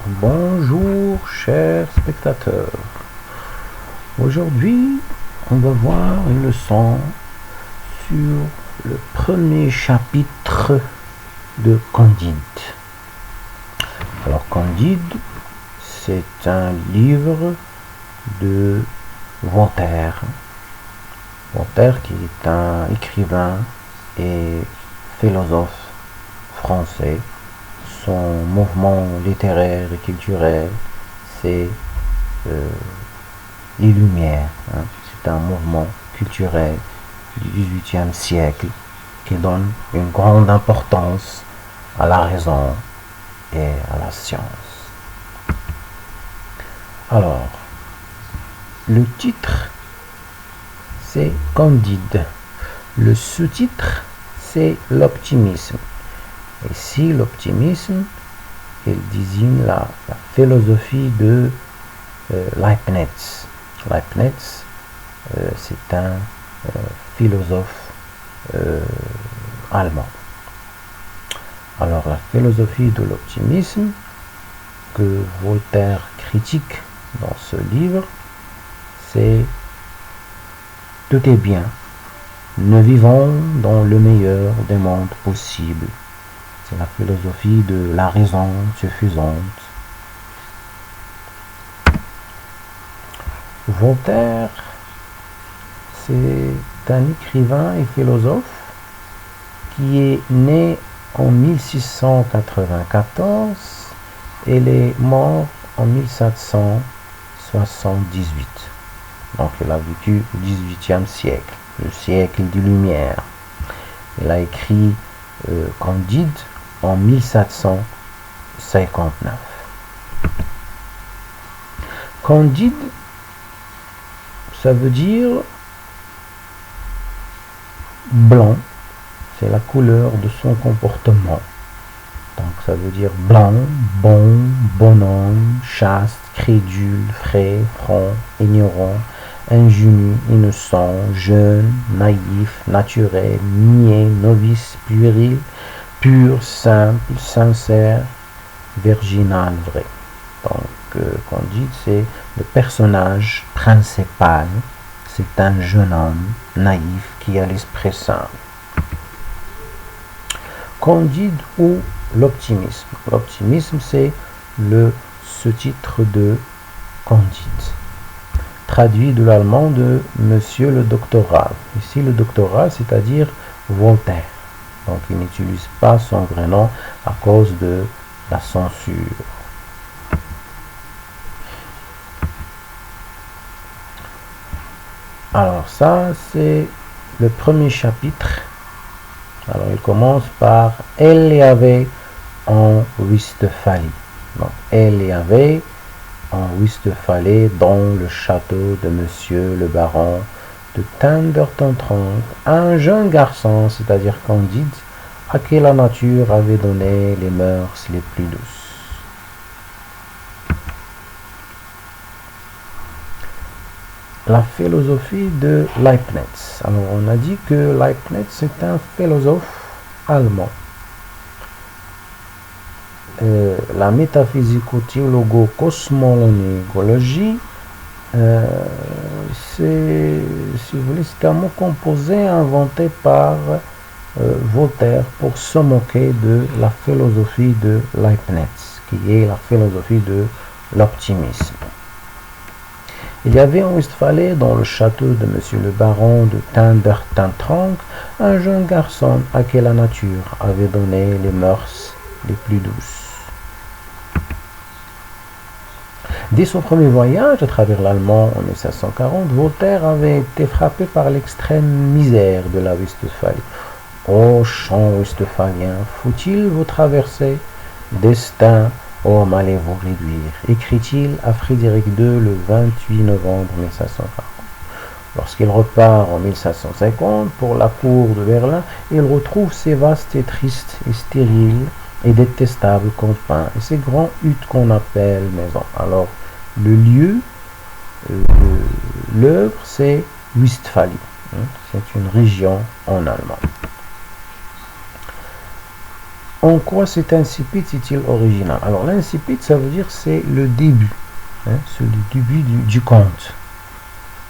Bonjour chers spectateurs. Aujourd'hui, on va voir une leçon sur le premier chapitre de Candide. Alors Candide, c'est un livre de Voltaire. Voltaire qui est un écrivain et philosophe français. Son mouvement littéraire et culturel, c'est les Lumières. C'est un mouvement culturel du XVIIIe siècle qui donne une grande importance à la raison et à la science. Alors, le titre, c'est Candide. Le sous-titre, c'est l'optimisme. Et si l'optimisme, il désigne la philosophie de Leibniz. Leibniz, c'est un philosophe allemand. Alors la philosophie de l'optimisme que Voltaire critique dans ce livre, c'est « Tout est bien, nous vivons dans le meilleur des mondes possibles ». C'est la philosophie de la raison suffisante. Voltaire, c'est un écrivain et philosophe qui est né en 1694 et il est mort en 1778. Donc il a vécu au XVIIIe siècle, le siècle des Lumières. Il a écrit Candide en 1759. Candide, ça veut dire blanc, c'est la couleur de son comportement. Donc ça veut dire blanc, bon, bonhomme, chaste, crédule, frais, franc, ignorant, ingénu, innocent, jeune, naïf, naturel, niais, novice, puéril, pur, simple, sincère, virginal, vrai. Donc Candide, c'est le personnage principal. C'est un jeune homme naïf qui a l'esprit simple. Candide ou l'optimisme. L'optimisme, c'est le sous-titre de Candide. Traduit de l'allemand de Monsieur le Doctoral. Ici, le doctoral, c'est-à-dire Voltaire. Donc, il n'utilise pas son vrai nom à cause de la censure. Alors, ça, c'est le premier chapitre. Alors, il commence par « Elle y avait en Westphalie ». Donc, « Elle y avait en Westphalie, dans le château de Monsieur le baron de Tinberton-Tronc, un jeune garçon, c'est-à-dire Candide, à qui la nature avait donné les mœurs les plus douces. » La philosophie de Leibniz. Alors, on a dit que Leibniz, c'est un philosophe allemand. La métaphysico-théologo-cosmologie, c'est, si vous voulez, c'est un mot composé inventé par Voltaire pour se moquer de la philosophie de Leibniz, qui est la philosophie de l'optimisme. Il y avait en Westphalie, dans le château de Monsieur le baron de Tinberton-Tronc, un jeune garçon à qui la nature avait donné les mœurs les plus douces. Dès son premier voyage à travers l'Allemagne en 1740, Voltaire avait été frappé par l'extrême misère de la Westphalie. Ô champ westphalien, faut-il vous traverser? Destin, ô m'allez vous réduire, écrit-il à Frédéric II le 28 novembre 1740. Lorsqu'il repart en 1750 pour la cour de Berlin, il retrouve ces vastes et tristes et stériles et détestables campagnes et ces grands huttes qu'on appelle maisons. Alors, le lieu, l'œuvre, c'est Westphalie. C'est une région en allemand. En quoi cet incipit est-il original? Alors l'incipit, ça veut dire c'est le début, hein, c'est le début du conte.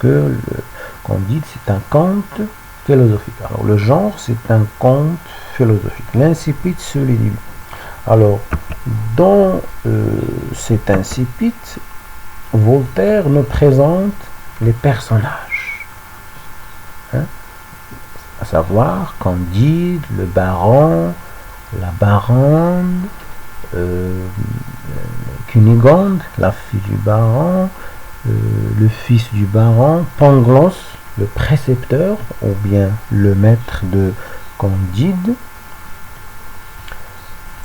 Candide, c'est un conte philosophique. Alors le genre, c'est un conte philosophique. L'incipit, c'est le début. Alors, dans cet incipit, Voltaire nous présente les personnages, hein, à savoir Candide, le baron, la baronne, Cunégonde, la fille du baron, le fils du baron, Pangloss, le précepteur ou bien le maître de Candide.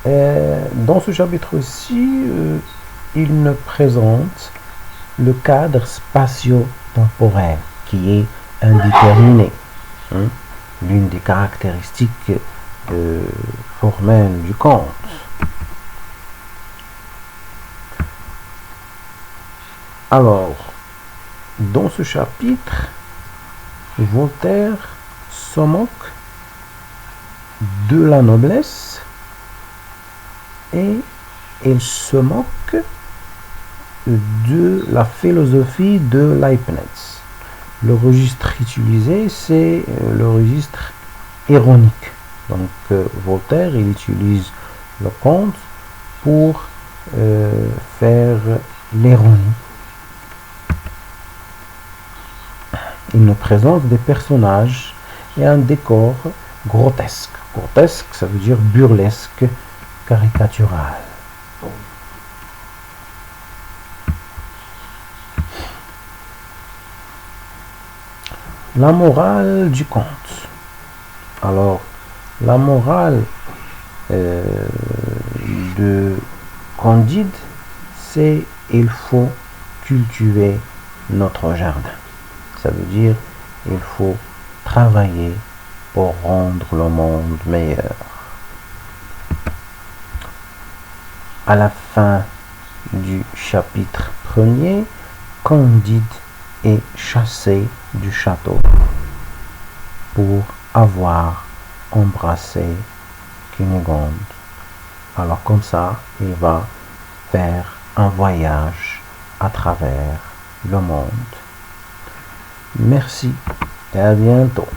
Dans ce chapitre-ci, il nous présente le cadre spatio-temporel qui est indéterminé, hein, l'une des caractéristiques formelles du conte. Alors, dans ce chapitre, Voltaire se moque de la noblesse et il se moque de la philosophie de Leibniz. Le registre utilisé, c'est le registre ironique. Donc, Voltaire, il utilise le conte pour faire l'ironie. Il nous présente des personnages et un décor grotesque. Grotesque, ça veut dire burlesque, caricatural. La morale du conte. Alors, la morale de Candide, c'est il faut cultiver notre jardin. Ça veut dire il faut travailler pour rendre le monde meilleur. À la fin du chapitre 1er, Candide est chassé du château pour avoir embrassé Cunégonde. Alors comme ça, il va faire un voyage à travers le monde. Merci et à bientôt.